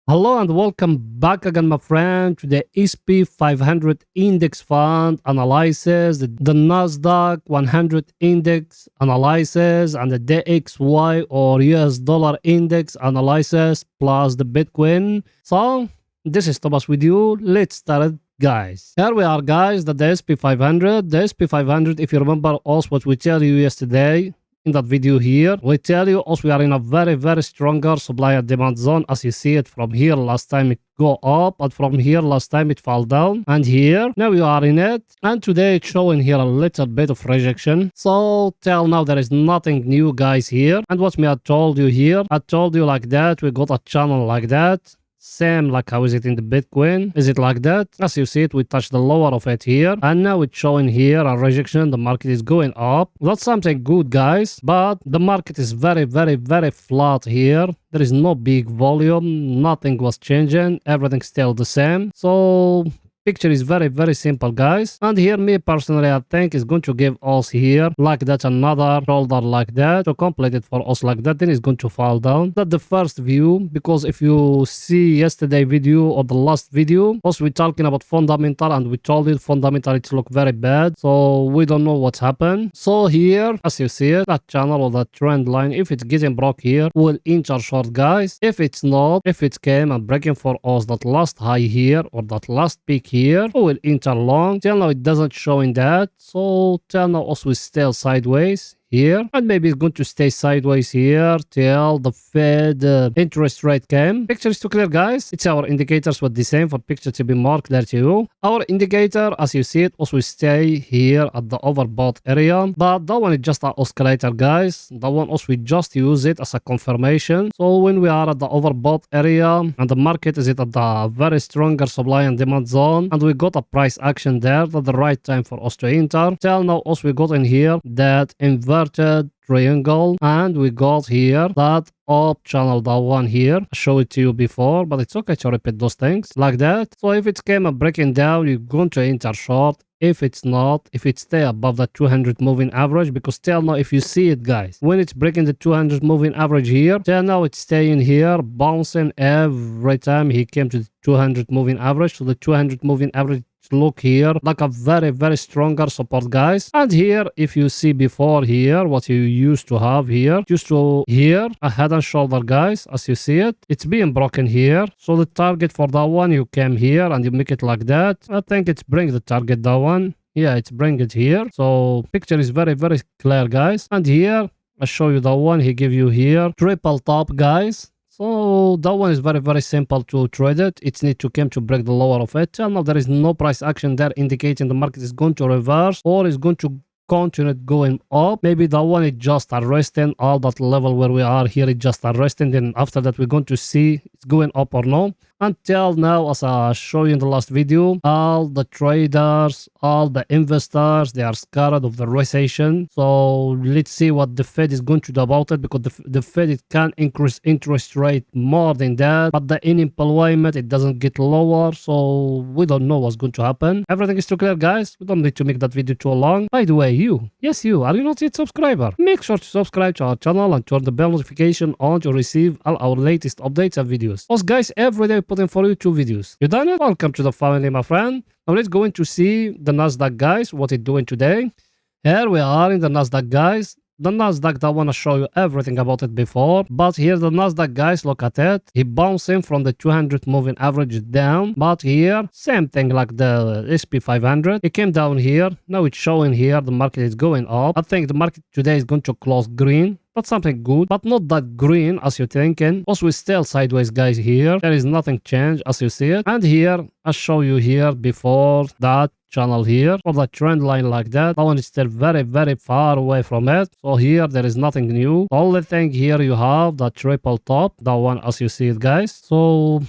Hello and welcome back again, my friend, to the SP 500 Index Fund analysis, the Nasdaq 100 Index analysis, and the DXY or US Dollar Index analysis, plus the Bitcoin. So, this is Thomas with you. Let's start, guys. Here we are, guys, the SP 500. The SP 500, if you remember us, what we tell you yesterday, in that video here, we tell you also we are in a very stronger supply and demand zone. As you see it from here, last time it go up, and from here last time it fell down, and here now we are in it, and today it's showing here a little bit of rejection. So till now there is nothing new, guys, here. And what me I told you here, I told you like that we got a channel like that, same like how is it in the Bitcoin. Is it like that? As you see it, we touched the lower of it here, and now it's showing here a rejection. The market is going up. That's something good, guys, but the market is very flat here. There is no big volume, nothing was changing, everything still the same. So picture is very simple, guys. And here, me personally, I think is going to give us here like that another shoulder like that to complete it for us like that. Then it's going to fall down. That's the first view, because if you see yesterday video or the last video, also we're talking about fundamental, and we told you fundamental it look very bad. So we don't know what's happened. So here, as you see it, that channel or that trend line, if it's getting broke here, we'll enter short, guys. If it's not, if it came and breaking for us that last high here or that last peak here, we will enter long. Till now it doesn't show in that, so till now also is still sideways here, and maybe it's going to stay sideways here till the Fed interest rate came. Picture is too clear, guys. It's our indicators were the same for picture to be more clear to you. Our indicator, as you see it, also stay here at the overbought area, but that one is just an oscillator, guys. That one also we just use it as a confirmation. So when we are at the overbought area and the market is at the very stronger supply and demand zone, and we got a price action there, that's the right time for us to enter. Till now also we got in here that inverted triangle, and we got here that up channel, that one here. I showed it to you before, but it's okay to repeat those things like that. So if it came up breaking down, you're going to enter short. If it's not, if it stay above the 200 moving average, because till now if you see it, guys, when it's breaking the 200 moving average here, till now it's staying here bouncing every time he came to the 200 moving average. So the 200 moving average look here like a very stronger support, guys. And here, if you see before here what you used to have here, used to here a head and shoulder, guys. As you see it, it's being broken here. So the target for that one, you came here and you make it like that. I think it's bring the target, that one. Yeah, it's bring it here. So picture is very clear, guys. And here I show you that one he give you here triple top, guys. So that one is very simple to trade it. It's need to come to break the lower of it. Till now there is no price action there indicating the market is going to reverse or is going to continue going up. Maybe that one is just arresting all that level where we are here. It's just arresting. Then after that we're going to see it's going up or no. Until now, as I showed you in the last video, all the traders, all the investors, they are scared of the recession. So let's see what the Fed is going to do about it, because the Fed it can increase interest rate more than that, but the unemployment it doesn't get lower. So we don't know what's going to happen. Everything is too clear, guys. We don't need to make that video too long. By the way, yes, you are you not yet subscriber? Make sure to subscribe to our channel and turn the bell notification on to receive all our latest updates and videos. Also, guys, every day putting for you 2 videos. You done it? Welcome to the family, my friend. Now let's go into see the Nasdaq, guys, what it's doing today. Here we are in the Nasdaq, guys. The Nasdaq, I want to show you everything about it before, but here the Nasdaq, guys, look at it. He bouncing from the 200 moving average down, but here same thing like the SP 500. It came down here. Now it's showing here the market is going up. I think the market today is going to close green. That's something good, but not that green as you're thinking. Also, we're still sideways, guys, here. There is nothing changed as you see it. And here, I show you here before that channel here, or the trend line like that. That one is still very far away from it. So here, there is nothing new. The only thing here you have, the triple top, that one as you see it, guys. So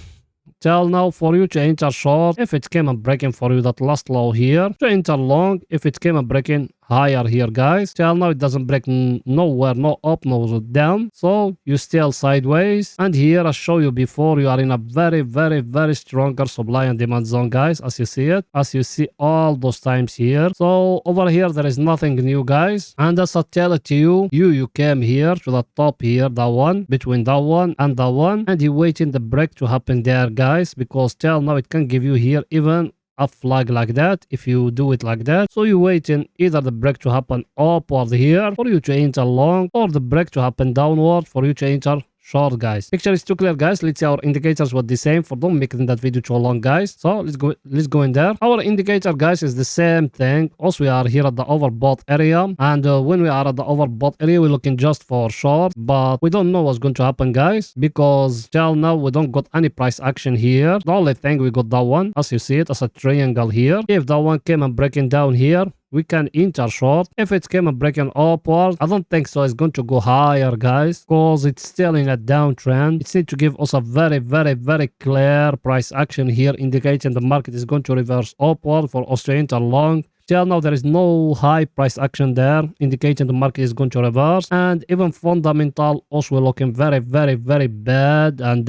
till now for you to enter short, if it came and breaking for you that last low here, to enter long if it came and breaking higher here, guys. Till now it doesn't break nowhere, no up, no down. So you still sideways. And here I show you before, you are in a very, very, very stronger supply and demand zone, guys, as you see it, as you see all those times here. So over here there is nothing new, guys. And as I tell it to you, you came here to the top here, that one, between that one and that one, and you waiting the break to happen there, guys, because till now it can give you here even a flag like that if you do it like that. So you waiting either the break to happen upward here for you to enter long, or the break to happen downward for you to enter short, guys. Picture is too clear, guys. Let's see our indicators were the same for don't making that video too long, guys. So let's go in there. Our indicator, guys, is the same thing. Also we are here at the overbought area, and when we are at the overbought area, we're looking just for short, but we don't know what's going to happen, guys, because till now we don't got any price action here. The only thing we got that one, as you see it, as a triangle here. If that one came and breaking down here, we can enter short. If it came and breaking upward, I don't think so it's going to go higher, guys, because it's still in a downtrend. It needs to give us a very, very, very clear price action here, indicating the market is going to reverse upward for us to enter long. Till now there is no high price action there, indicating the market is going to reverse. And even fundamental also looking very, very, very bad. And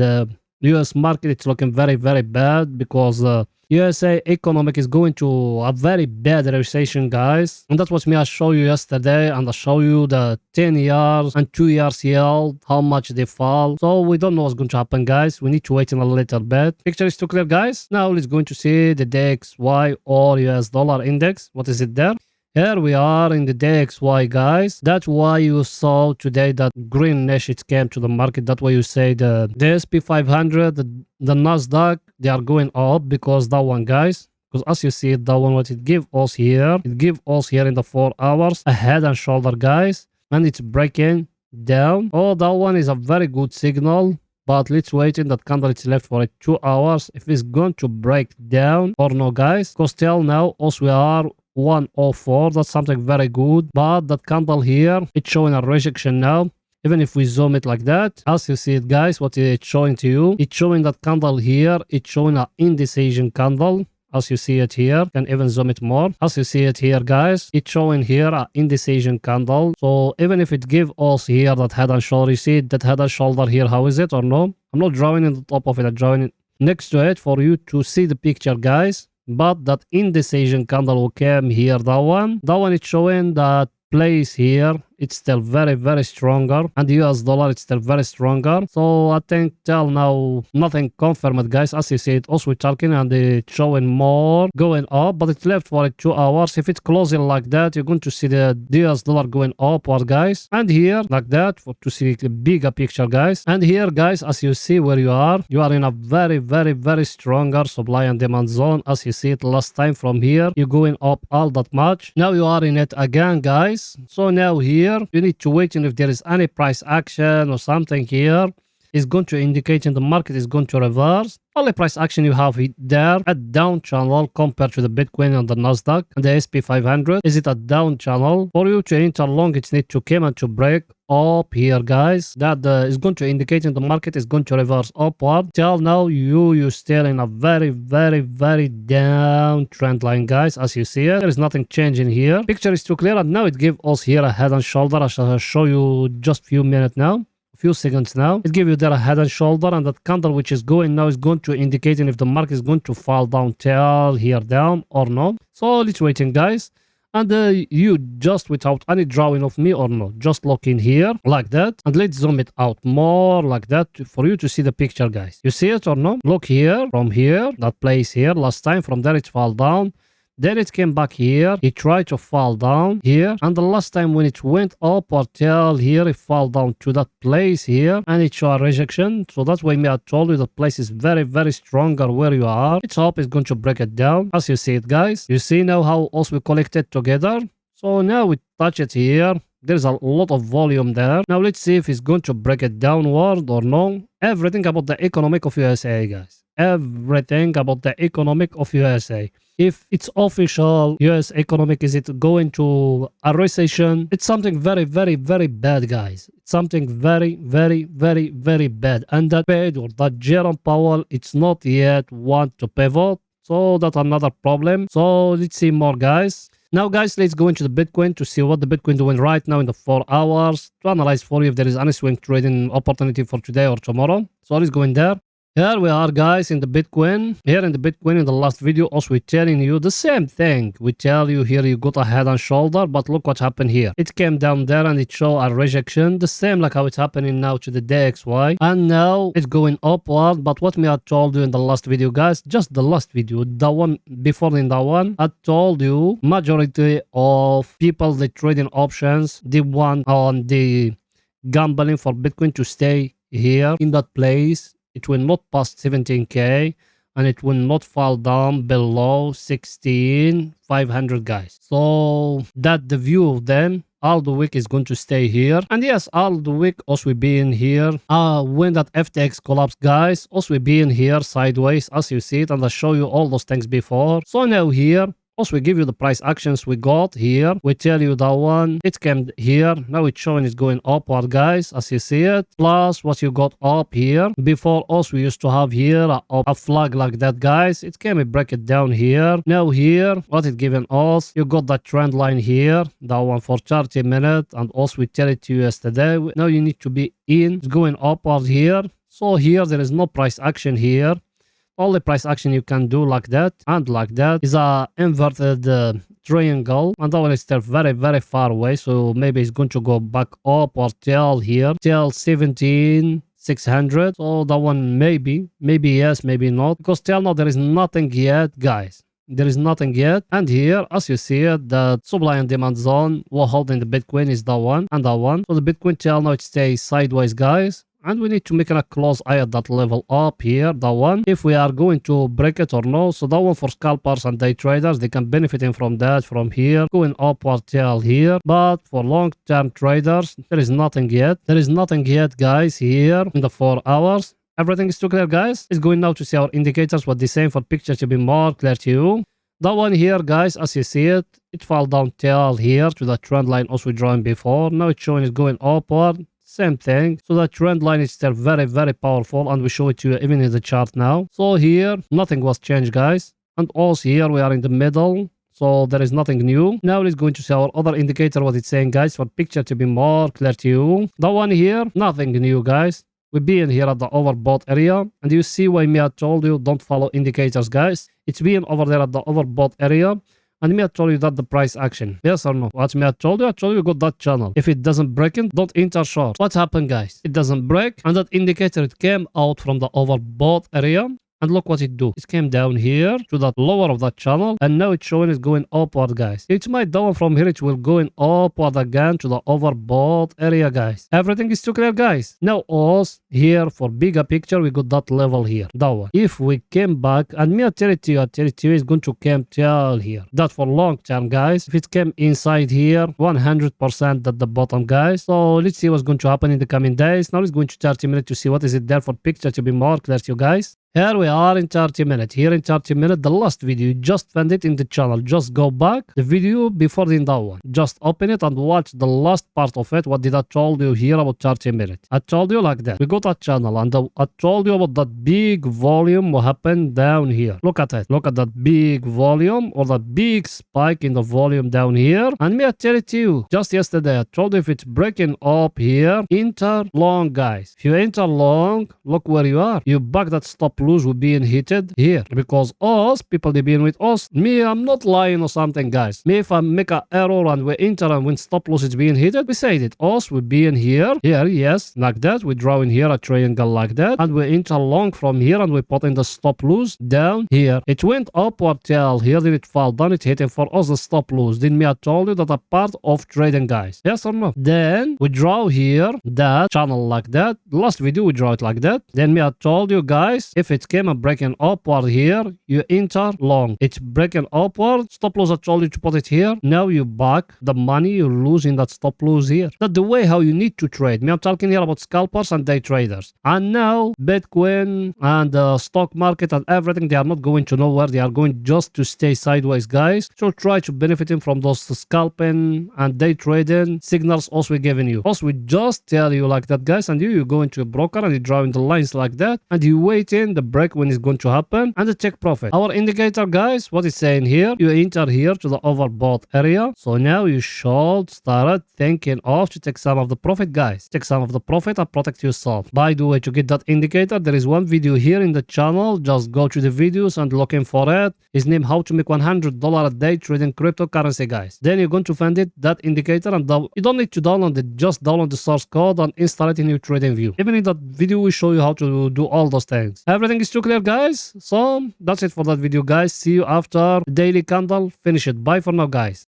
US market, it's looking very, very bad, because USA economic is going to a very bad recession, guys. And that's what I show you yesterday, and I show you the 10 years and 2 years yield, how much they fall. So we don't know what's going to happen, guys. We need to wait in a little bit. Picture is too clear, guys. Now let's going to see the DXY or US dollar index. What is it there? Here we are in the DXY, guys. That's why you saw today that greenish it came to the market. That's why you say the SP 500, the Nasdaq, they are going up, because that one, guys. Because as you see it, that one, what it give us here, it give us here in the 4 hours a head and shoulder, guys, and it's breaking down. Oh, that one is a very good signal. But let's wait in that candle. It's left for 2 hours. If it's going to break down or no, guys. Because till now, also we are 104. That's something very good. But that candle here, it's showing a rejection now. Even if we zoom it like that, as you see it, guys, what it's showing to you, it's showing that candle here. It's showing an indecision candle. As you see it here, can even zoom it more. As you see it here, guys, it's showing here an indecision candle. So even if it give us here that head and shoulder, you see that head and shoulder here, how is it or no? I'm not drawing in the top of it, I'm drawing it next to it for you to see the picture, guys. But that indecision candle will come here, that one it's showing that place here, it's still very, very stronger, and the US dollar, it's still very stronger. So I think till now nothing confirmed, guys. As you see it, also we're talking and it's showing more going up, but it's left for 2 hours. If it's closing like that, you're going to see the US dollar going upward, guys, and here like that for to see a bigger picture, guys. And here, guys, as you see where you are in a very, very, very stronger supply and demand zone. As you see it last time, from here you're going up all that much. Now you are in it again, guys. So now here you need to wait, and if there is any price action or something here, is going to indicate in the market is going to reverse. Only price action you have there, a down channel compared to the Bitcoin and the Nasdaq and the SP 500. Is it a down channel? For you to enter long, it needs to come and to break up here, guys. That is going to indicate in the market is going to reverse upward. Till now, you still in a very, very, very down trend line, guys. As you see it, there is nothing changing here. Picture is too clear, and now it gives us here a head and shoulder. I shall show you just few minutes now. Few seconds now, it gives you there a head and shoulder, and that candle which is going now is going to indicating if the market is going to fall down till here down or not. So let's waiting, guys, and you just without any drawing of me or not, just look in here like that, and let's zoom it out more like that for you to see the picture, guys. You see it or not? Look here, from here, that place here last time, from there it fall down. Then it came back here, it tried to fall down here, and the last time when it went up or till here, it fall down to that place here, and it show a rejection. So that's why I told you the place is very, very stronger where you are. It's up, it's going to break it down. As you see it, guys, you see now how also we collected together. So now we touch it here. There's a lot of volume there. Now let's see if it's going to break it downward or no. Everything about the economic of USA, guys. Everything about the economic of USA. If it's official US economic, is it going to a recession? It's something very, very, very bad, guys. It's something very, very, very, very bad. And that Fed or that Jerome Powell, it's not yet want to pivot. So that's another problem. So let's see more, guys. Now guys, let's go into the Bitcoin to see what the Bitcoin doing right now in the 4 hours to analyze for you if there is any swing trading opportunity for today or tomorrow. So let's go in there. Here we are guys in the Bitcoin. Here in the Bitcoin in the last video also we're telling you the same thing. We tell you here you got a head and shoulder, but look what happened here. It came down there and it showed a rejection. The same like how it's happening now to the DXY. And now it's going upward. But what me I told you in the last video guys, just the last video, the one before in that one, I told you majority of people that trading options, they want on the gambling for Bitcoin to stay here in that place. It will not pass 17k and it will not fall down below 16,500 guys. So that the view of them all the week is going to stay here. And yes, all the week also we be in here. When that FTX collapse guys, also we be in here sideways as you see it, and I show you all those things before. So now here also we give you the price actions we got here. We tell you that one, it came here. Now it's showing it's going upward guys as you see it. Plus what you got up here. Before us we used to have here a flag like that guys. It came and break it down here. Now here what it given us, you got that trend line here. That one for 30 minutes. And also we tell it to you yesterday. Now you need to be in. It's going upward here. So here there is no price action here. Only price action you can do like that and like that is a inverted triangle, and that one is still very far away, so maybe it's going to go back up or till here till 17,600. So that one maybe yes, maybe not, because till now there is nothing yet guys. There is nothing yet. And here as you see it, the supply and demand zone we're holding the Bitcoin is that one and that one. So the Bitcoin till now it stays sideways guys. And we need to make a close eye at that level up here, that one, if we are going to break it or no. So that one for scalpers and day traders, they can benefit from that from here, going upward till here. But for long-term traders, there is nothing yet. There is nothing yet, guys, here in the 4 hours. Everything is too clear, guys. It's going now to see our indicators, what they're saying for picture to be more clear to you. That one here, guys, as you see it, it fell down till here to the trend line also drawing before. Now it's showing it's going upward. Same thing. So that trend line is still very powerful, and we show it to you even in the chart now. So here nothing was changed guys, and also here we are in the middle, so there is nothing new. Now let's go into see our other indicator, what it's saying guys, for picture to be more clear to you. That one here, nothing new guys. We be in here at the overbought area, and you see why me I told you don't follow indicators guys. It's being over there at the overbought area. And me I told you that the price action. Yes or no? What me I told you? I told you got that channel. If it doesn't break in, don't enter short. What happened guys? It doesn't break, and that indicator it came out from the overbought area. And look what it do. It came down here to that lower of that channel, and now it's showing it's going upward guys. It might down from here, it will going upward again to the overbought area guys. Everything is too clear guys. Now us here for bigger picture, we got that level here, that one. If we came back, and me I tell it to you is going to come till here. That for long term guys. If it came inside here, 100% at the bottom guys. So let's see what's going to happen in the coming days. Now let's go into 30 minutes to see what is it there for picture to be more clear to you guys. Here we are in 30 minutes. Here in 30 minutes, the last video, you just found it in the channel. Just go back, the video before in that one. Just open it and watch the last part of it. What did I told you here about 30 minutes? I told you like that. We got a channel, and I told you about that big volume what happened down here. Look at it. Look at that big volume, or that big spike in the volume down here. And me I tell it to you, just yesterday, I told you if it's breaking up here, enter long guys. If you enter long, look where you are. You back that stop loose will being hitted here, because us people they being with us. Me, I'm not lying or something guys. Me, if I make an error and we enter and when stop loss is being hitted, we say it. Us will be in here, yes, like that. We draw in here a triangle like that, and we enter long from here, and we put in the stop loss down here. It went upward till here, then it fall down, it hitting for us the stop loss. Then me I told you that a part of trading guys, yes or no? Then we draw here that channel like that. Last video we draw it like that. Then me I told you guys, if it came and breaking upward here, you enter long. It's breaking upward, stop loss I told you to put it here. Now you back the money you lose in that stop loss here. That's the way how you need to trade. Me, I'm talking here about scalpers and day traders. And now Bitcoin and the stock market and everything, they are not going to nowhere. They are going just to stay sideways guys. So try to benefit from those scalping and day trading signals also we giving you. Also we just tell you like that guys, and you go into a broker and you draw in the lines like that, and you wait in the break when it's going to happen, and the check profit. Our indicator, guys, what it's saying here, you enter here to the overbought area. So now you should start thinking of to take some of the profit, guys. Take some of the profit and protect yourself. By the way, to get that indicator, there is one video here in the channel. Just go to the videos and looking for it. His name, how to make $100 a day trading cryptocurrency, guys. Then you're going to find it, that indicator, and you don't need to download it. Just download the source code and install it in your trading view. Even in that video, we show you how to do all those things. Everything is too clear, guys. So that's it for that video, guys. See you after the daily candle. Finish it. Bye for now, guys.